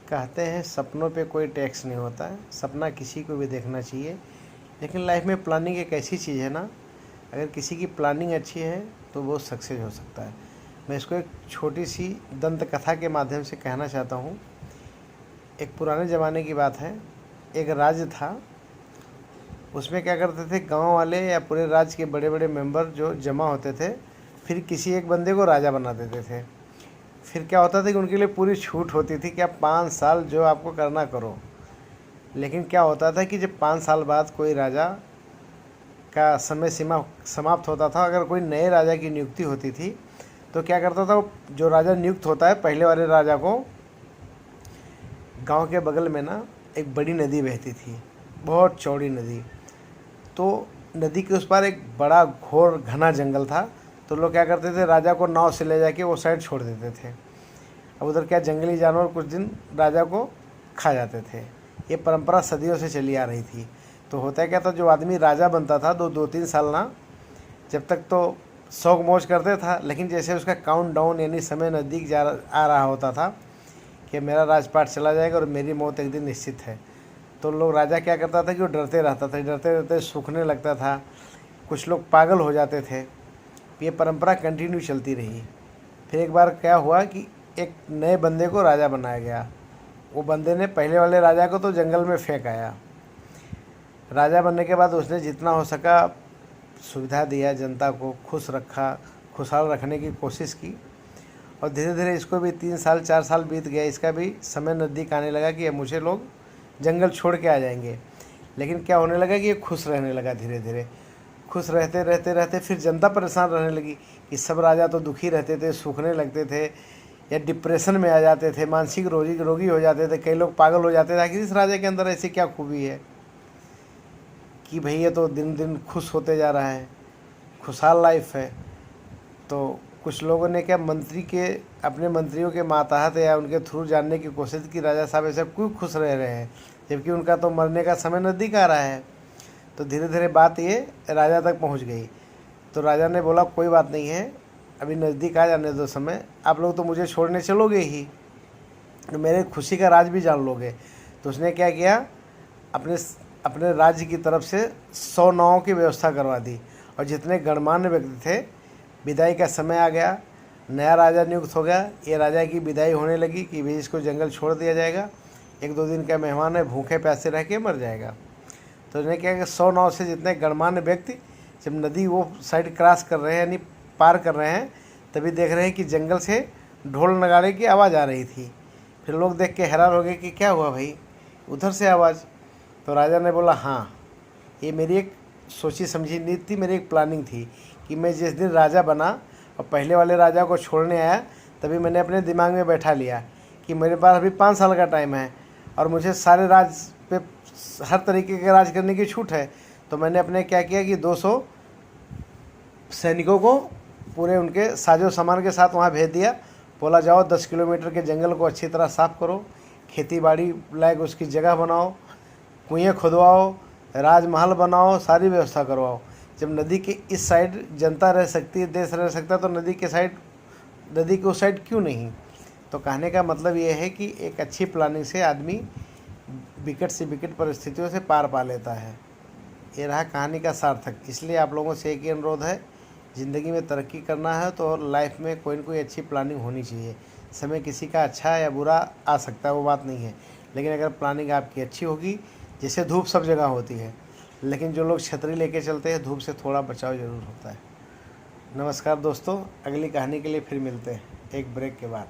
कहते हैं सपनों पे कोई टैक्स नहीं होता है। सपना किसी को भी देखना चाहिए, लेकिन लाइफ में प्लानिंग एक ऐसी चीज़ है ना, अगर किसी की प्लानिंग अच्छी है तो वो सक्सेस हो सकता है। मैं इसको एक छोटी सी दंत कथा के माध्यम से कहना चाहता हूँ। एक पुराने ज़माने की बात है। एक राज्य था, उसमें क्या करते थे गांव वाले या पूरे राज्य के बड़े बड़े मेंबर जो जमा होते थे, फिर किसी एक बंदे को राजा बना देते थे। फिर क्या होता था कि उनके लिए पूरी छूट होती थी कि आप 5 साल जो आपको करना करो। लेकिन क्या होता था कि जब 5 साल बाद कोई राजा का समय सीमा समाप्त होता था, अगर कोई नए राजा की नियुक्ति होती थी तो क्या करता था, जो राजा नियुक्त होता है पहले वाले राजा को, गांव के बगल में ना एक बड़ी नदी बहती थी, बहुत चौड़ी नदी। तो नदी के उस पार एक बड़ा घोर घना जंगल था। तो लोग क्या करते थे, राजा को नाव से ले जाके वो साइड छोड़ देते थे। अब उधर क्या जंगली जानवर कुछ दिन राजा को खा जाते थे। ये परंपरा सदियों से चली आ रही थी। तो होता क्या था, जो आदमी राजा बनता था 2-3 साल ना, जब तक तो शौक मौज करते था, लेकिन जैसे उसका काउंट डाउन यानी समय नज़दीक आ रहा होता था कि मेरा राजपाट चला जाएगा और मेरी मौत एक दिन निश्चित है, तो लोग राजा क्या करता था कि वो डरते रहता था, डरते डरते सूखने लगता था, कुछ लोग पागल हो जाते थे। ये परंपरा कंटिन्यू चलती रही। फिर एक बार क्या हुआ कि एक नए बंदे को राजा बनाया गया। वो बंदे ने पहले वाले राजा को तो जंगल में फेंक आया। राजा बनने के बाद उसने जितना हो सका सुविधा दिया, जनता को खुश रखा, खुशहाल रखने की कोशिश की। और धीरे धीरे इसको भी 3 साल 4 साल बीत गया, इसका भी समय नज़दीक आने लगा कि अब मुझे लोग जंगल छोड़ के आ जाएंगे। लेकिन क्या होने लगा कि ये खुश रहने लगा। धीरे धीरे खुश रहते रहते रहते फिर जनता परेशान रहने लगी कि सब राजा तो दुखी रहते थे, सूखने लगते थे या डिप्रेशन में आ जाते थे, मानसिक रोगी हो जाते थे, कई लोग पागल हो जाते थे। आखिर इस राजा के अंदर ऐसी क्या खूबी है कि भाई ये तो दिन दिन खुश होते जा रहा है, खुशहाल लाइफ है। तो कुछ लोगों ने क्या, मंत्री के अपने मंत्रियों के मातहत या उनके थ्रू जानने की कोशिश की, राजा साहब ऐसा क्यों खुश रह रहे हैं जबकि उनका तो मरने का समय नज़दीक आ रहा है। तो धीरे धीरे बात ये राजा तक पहुंच गई। तो राजा ने बोला कोई बात नहीं है, अभी नज़दीक आ जाने दो समय, आप लोग तो मुझे छोड़ने चलोगे ही, तो मेरे खुशी का राज भी जान लोगे। तो उसने क्या किया, अपने अपने राज्य की तरफ से 100 नावों की व्यवस्था करवा दी। और जितने गणमान्य व्यक्ति थे, विदाई का समय आ गया, नया राजा नियुक्त हो गया। ये राजा की विदाई होने लगी कि भाई इसको जंगल छोड़ दिया जाएगा, 1-2 दिन का मेहमान है, भूखे प्यासे रह के मर जाएगा। तो उन्हें क्या कि 100 नाव से जितने गणमान्य व्यक्ति जब नदी वो साइड क्रॉस कर रहे हैं यानी पार कर रहे हैं, तभी देख रहे हैं कि जंगल से ढोल नगाड़े की आवाज़ आ रही थी। फिर लोग देख के हैरान हो गए कि क्या हुआ भाई, उधर से आवाज़। तो राजा ने बोला हाँ, ये मेरी एक सोची समझी नीति थी, मेरी एक प्लानिंग थी कि मैं जिस दिन राजा बना और पहले वाले राजा को छोड़ने आया, तभी मैंने अपने दिमाग में बैठा लिया कि मेरे पास अभी 5 साल का टाइम है और मुझे सारे राज पे हर तरीके के राज करने की छूट है। तो मैंने अपने क्या किया कि 200 सैनिकों को पूरे उनके साजो सामान के साथ वहाँ भेज दिया। बोला जाओ 10 किलोमीटर के जंगल को अच्छी तरह साफ़ करो, खेती बाड़ी लायक उसकी जगह बनाओ, कुएँ खुदवाओ, राजमहल बनाओ, सारी व्यवस्था करवाओ। जब नदी के इस साइड जनता रह सकती है, देश रह सकता है, तो नदी के उस साइड क्यों नहीं। तो कहने का मतलब ये है कि एक अच्छी प्लानिंग से आदमी विकट से विकट परिस्थितियों से पार पा लेता है। ये रहा कहानी का सार्थक। इसलिए आप लोगों से एक ही अनुरोध है, ज़िंदगी में तरक्की करना है तो लाइफ में कोई न कोई अच्छी प्लानिंग होनी चाहिए। समय किसी का अच्छा या बुरा आ सकता है, वो बात नहीं है, लेकिन अगर प्लानिंग आपकी अच्छी होगी, जैसे धूप सब जगह होती है, लेकिन जो लोग छतरी लेके चलते हैं, धूप से थोड़ा बचाव ज़रूर होता है। नमस्कार दोस्तों, अगली कहानी के लिए फिर मिलते हैं एक ब्रेक के बाद।